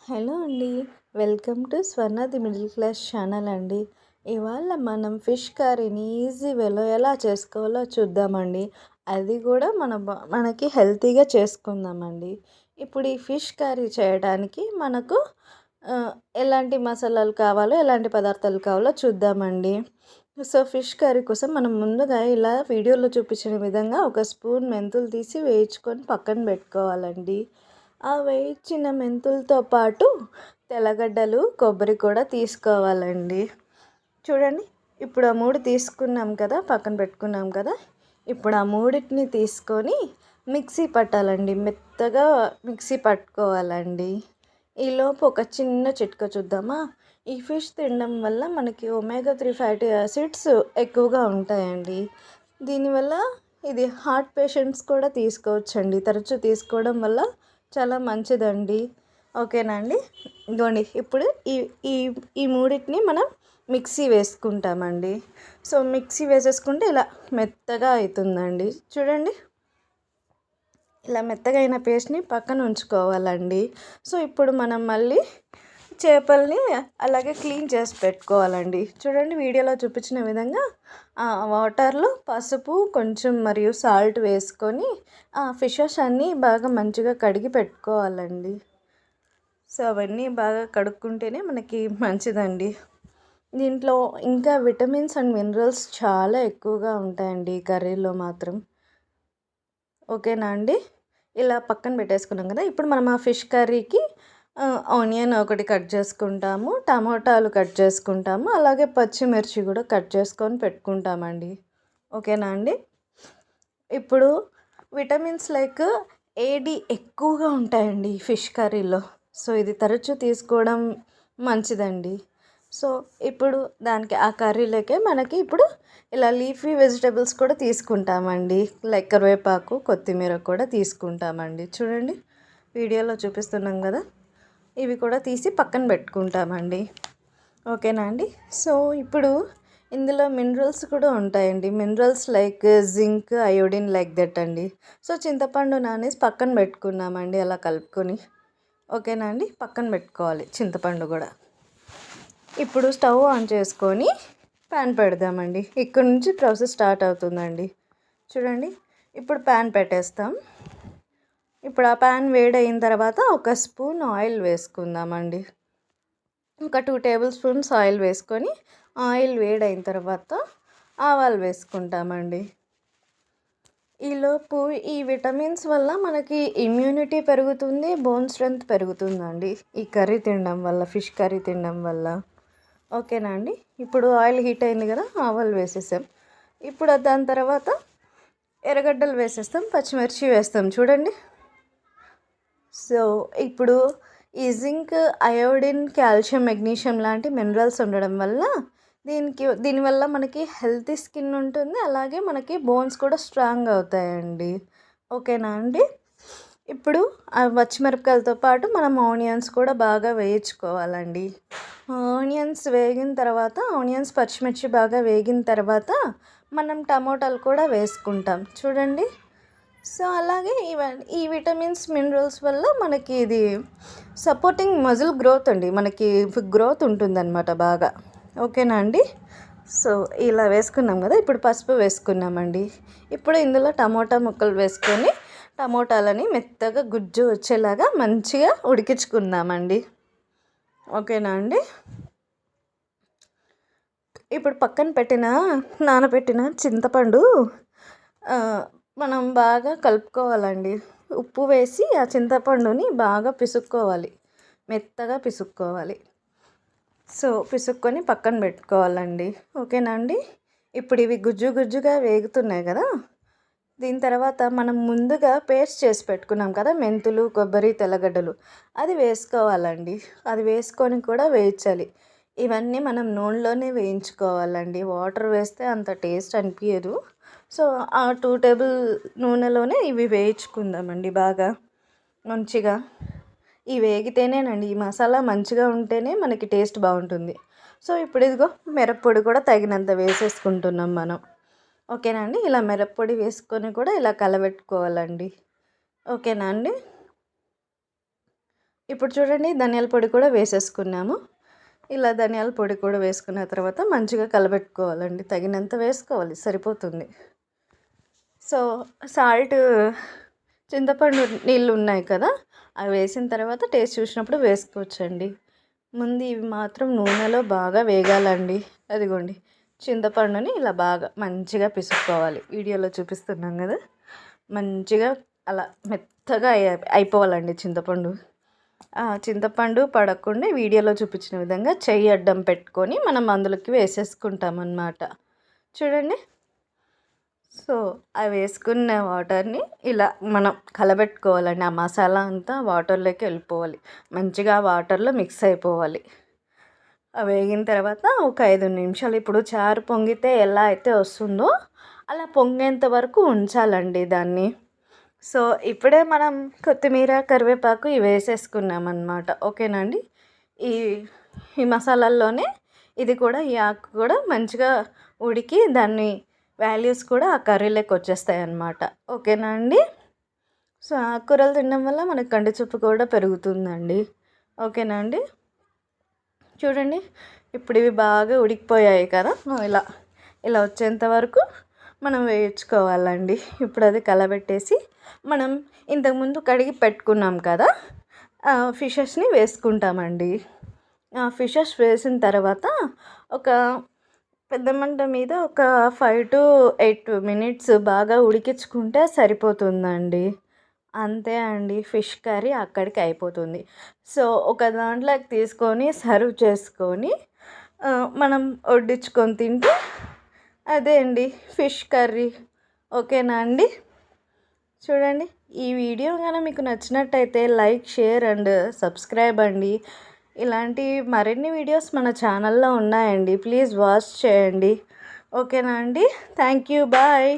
Hello అండి. Welcome to Swarna the middle class channel అండి. ఇవాళ మనం ఫిష్ కర్రీని ఈజీ వేలో ఎలా చేసుకోవాలో చూద్దామండి. అది కూడా మనకి హెల్తీగా చేసుకుందామండి. ఇప్పుడు ఈ ఫిష్ కర్రీ చేయడానికి మనకు ఎలాంటి మసాలాలు కావాలో, ఎలాంటి పదార్థాలు కావాలో చూద్దామండి. సో, ఫిష్ కర్రీ కోసం మనం ముందుగా ఇలా వీడియోలో చూపించిన విధంగా ఒక స్పూన్ మెంతులు తీసి వేయించుకొని పక్కన పెట్టుకోవాలండి. ఆ వేయించిన మెంతులతో పాటు తెల్లగడ్డలు, కొబ్బరి కూడా తీసుకోవాలండి. చూడండి, ఇప్పుడు ఆ 3 తీసుకున్నాం కదా, పక్కన పెట్టుకున్నాం కదా. ఇప్పుడు ఆ మూడిటిని తీసుకొని మిక్సీ పట్టాలండి. మెత్తగా మిక్సీ పట్టుకోవాలండి. ఈలోపు ఒక చిన్న చిట్కా చూద్దామా. ఈ ఫిష్ తినడం వల్ల మనకి ఒమేగా 3 ఫ్యాటీ యాసిడ్స్ ఎక్కువగా ఉంటాయండి. దీనివల్ల ఇది హార్ట్ పేషెంట్స్ కూడా తీసుకోవచ్చండి. తరచూ తీసుకోవడం వల్ల చాలా మంచిదండి. ఓకేనా అండి. ఇదిగోండి, ఇప్పుడు ఈ ఈ ఈ మూడింటిని మనం మిక్సీ వేసుకుంటామండి. సో, మిక్సీ వేసేసుకుంటే ఇలా మెత్తగా అవుతుందండి. చూడండి, ఇలా మెత్తగా అయిన పేస్ట్ని పక్కన ఉంచుకోవాలండి. సో, ఇప్పుడు మనం మళ్ళీ చేపల్ని అలాగే క్లీన్ చేసి పెట్టుకోవాలండి. చూడండి, వీడియోలో చూపించిన విధంగా వాటర్లో పసుపు కొంచెం మరియు సాల్ట్ వేసుకొని ఫిషెస్ అన్నీ బాగా మంచిగా కడిగి పెట్టుకోవాలండి. సో, అవన్నీ బాగా కడుక్కుంటేనే మనకి మంచిదండి. దీంట్లో ఇంకా విటమిన్స్ అండ్ మినరల్స్ చాలా ఎక్కువగా ఉంటాయండి ఈ కర్రీలో మాత్రం. ఓకేనా అండి. ఇలా పక్కన పెట్టేసుకున్నాం కదా. ఇప్పుడు మనం ఆ ఫిష్ కర్రీకి ఆనియన్ ఒకటి కట్ చేసుకుంటాము, టమాటాలు కట్ చేసుకుంటాము, అలాగే పచ్చిమిర్చి కూడా కట్ చేసుకొని పెట్టుకుంటామండి. ఓకేనా అండి. ఇప్పుడు విటమిన్స్ లైక్ ఏడి ఎక్కువగా ఉంటాయండి ఈ ఫిష్ కర్రీలో. సో, ఇది తరచూ తీసుకోవడం మంచిదండి. సో, ఇప్పుడు దానికి ఆ కర్రీలోకే మనకి ఇప్పుడు ఇలా లీఫీ వెజిటేబుల్స్ కూడా తీసుకుంటామండి. లైక్ కరివేపాకు, కొత్తిమీర కూడా తీసుకుంటామండి. చూడండి, వీడియోలో చూపిస్తున్నాం కదా. ఇవి కూడా తీసి పక్కన పెట్టుకుంటామండి. ఓకేనా అండి. సో, ఇప్పుడు ఇందులో మినరల్స్ కూడా ఉంటాయండి. Minerals like zinc, iodine like that అండి. సో, చింతపండు నానేసి పక్కన పెట్టుకున్నామండి అలా కలుపుకొని. ఓకేనా అండి. పక్కన పెట్టుకోవాలి చింతపండు కూడా. ఇప్పుడు స్టవ్ ఆన్ చేసుకొని ప్యాన్ పెడదామండి. ఇక్కడ నుంచి ప్రాసెస్ స్టార్ట్ అవుతుందండి. చూడండి, ఇప్పుడు ప్యాన్ పెట్టేస్తాం. ఇప్పుడు ఆ ప్యాన్ వేడైన తర్వాత ఒక స్పూన్ ఆయిల్ వేసుకుందామండి. ఒక 2 టేబుల్ స్పూన్స్ ఆయిల్ వేసుకొని ఆయిల్ వేడైన తర్వాత ఆవాలు వేసుకుంటామండి. ఈలోపు ఈ విటమిన్స్ వల్ల మనకి ఇమ్యూనిటీ పెరుగుతుంది, బోన్ స్ట్రెంత్ పెరుగుతుందండి ఈ కర్రీ తినడం వల్ల, ఫిష్ కర్రీ తినడం వల్ల. ఓకేనా అండి. ఇప్పుడు ఆయిల్ హీట్ అయింది కదా, ఆవాలు వేసేసాం. ఇప్పుడు దాని తర్వాత ఎర్రగడ్డలు వేసేస్తాం, పచ్చిమిర్చి వేస్తాం. చూడండి. సో, ఇప్పుడు ఈ జింక్, అయోడిన్, కాల్షియం, మెగ్నీషియం లాంటి మినరల్స్ ఉండడం వల్ల దీనివల్ల మనకి హెల్తీ స్కిన్ ఉంటుంది, అలాగే మనకి బోన్స్ కూడా స్ట్రాంగ్ అవుతాయండి. ఓకేనా అండి. ఇప్పుడు ఆ పచ్చిమిరపకాయలతో పాటు మనం ఆనియన్స్ కూడా బాగా వేయించుకోవాలండి. ఆనియన్స్ వేగిన తర్వాత, ఆనియన్స్ పచ్చిమిర్చి బాగా వేగిన తర్వాత మనం టమోటాలు కూడా వేసుకుంటాం. చూడండి. సో, అలాగే ఈ విటమిన్స్, మినరల్స్ వల్ల మనకి ఇది సపోర్టింగ్ మజిల్ గ్రోత్ అండి. మనకి గ్రోత్ ఉంటుందన్నమాట బాగా. ఓకేనా అండి. సో, ఇలా వేసుకున్నాం కదా. ఇప్పుడు పసుపు వేసుకున్నామండి. ఇప్పుడు ఇందులో టమోటా ముక్కలు వేసుకొని టమోటాలని మెత్తగా గుజ్జు వచ్చేలాగా మంచిగా ఉడికించుకుందామండి. ఓకేనా అండి. ఇప్పుడు పక్కన నానబెట్టిన చింతపండు మనం బాగా కలుపుకోవాలండి. ఉప్పు వేసి ఆ చింతపండుని బాగా పిసుక్కోవాలి, మెత్తగా పిసుక్కోవాలి. సో, పిసుక్కొని పక్కన పెట్టుకోవాలండి. ఓకేనా అండి. ఇప్పుడు ఇవి గుజ్జుగా వేగుతున్నాయి కదా. దీని తర్వాత మనం ముందుగా పేస్ట్ చేసి పెట్టుకున్నాం కదా, మెంతులు, కొబ్బరి, తెల్లగడ్డలు, అది వేసుకోవాలండి. అది వేసుకొని కూడా వేయించాలి. ఇవన్నీ మనం నూనెలోనే వేయించుకోవాలండి. వాటర్ వేస్తే అంత టేస్ట్ అనిపించదు. సో, ఆ 2 టేబుల్ నూనెలోనే ఇవి వేయించుకుందామండి బాగా మంచిగా. ఇవి వేగితేనేనండి, ఈ మసాలా మంచిగా ఉంటేనే మనకి టేస్ట్ బాగుంటుంది. సో, ఇప్పుడు ఇదిగో మిరప్పొడి కూడా తగినంత వేసేసుకుంటున్నాం మనం. ఓకేనా అండి. ఇలా మిరప్పొడి వేసుకొని కూడా ఇలా కలబెట్టుకోవాలండి. ఓకేనా అండి. ఇప్పుడు చూడండి ధనియాల పొడి కూడా వేసేసుకున్నాము. ఇలా ధనియాల పొడి కూడా వేసుకున్న తర్వాత మంచిగా కలబెట్టుకోవాలండి. తగినంత వేసుకోవాలి, సరిపోతుంది. సో సాల్ట్, చింతపండు నీళ్ళు ఉన్నాయి కదా, అవి వేసిన తర్వాత టేస్ట్ చూసినప్పుడు వేసుకోవచ్చండి. ముందు ఇవి మాత్రం నూనెలో బాగా వేగాలండి. అదిగోండి చింతపండుని ఇలా బాగా మంచిగా పిసుక్కోవాలి. వీడియోలో చూపిస్తున్నాం కదా, మంచిగా అలా మెత్తగా అయిపోవాలండి చింతపండు. చింతపండు పడకుండా వీడియోలో చూపించిన విధంగా చెయ్యి అడ్డం పెట్టుకొని మనం అందులోకి వేసేసుకుంటాం అన్నమాట. చూడండి. సో అవి వేసుకున్న వాటర్ని ఇలా మనం కలబెట్టుకోవాలండి. ఆ మసాలా అంతా వాటర్లోకి వెళ్ళిపోవాలి, మంచిగా వాటర్లో మిక్స్ అయిపోవాలి. అవి వేగిన తర్వాత ఒక 5 నిమిషాలు, ఇప్పుడు చారు పొంగితే ఎలా అయితే వస్తుందో అలా పొంగేంత వరకు ఉంచాలండి దాన్ని. సో ఇప్పుడే మనం కొత్తిమీర, కరివేపాకు ఇవి వేసేసుకున్నామన్నమాట. ఓకేనా అండి. ఈ ఈ మసాలాల్లోనే ఇది కూడా, ఈ ఆకు కూడా మంచిగా ఉడికి దాన్ని వాల్యూస్ కూడా ఆ కర్రీలోకి వచ్చేస్తాయి అన్నమాట. ఓకేనా అండి. సో ఆకుకూరలు తినడం వల్ల మనకు కంటి చూపు కూడా పెరుగుతుందండి. ఓకేనా అండి. చూడండి, ఇప్పుడు ఇవి బాగా ఉడికిపోయాయి కదా, ఇలా ఇలా వచ్చేంత వరకు మనం వేయించుకోవాలండి. ఇప్పుడు అది కలబెట్టేసి మనం ఇంతకుముందు కడిగి పెట్టుకున్నాం కదా ఫిషెస్ని వేసుకుంటామండి. ఫిషెస్ వేసిన తర్వాత ఒక పెద్ద మంట మీద ఒక 5 to 8 minutes బాగా ఉడికించుకుంటే సరిపోతుందండి. అంతే అండి, ఫిష్ కర్రీ అక్కడికి అయిపోతుంది. సో ఒక దాంట్లోకి తీసుకొని సర్వ్ చేసుకొని మనం వడ్డించుకొని తింటే అదే అండి ఫిష్ కర్రీ. ఓకేనా అండి. చూడండి, ఈ వీడియో కనుక మీకు నచ్చినట్టయితే లైక్, షేర్ అండ్ సబ్స్క్రైబ్ అండి. ఇలాంటి మరిన్ని వీడియోస్ మన ఛానల్లో ఉన్నాయండి, ప్లీజ్ వాచ్ చేయండి. ఓకేనా అండి. Thank you, bye.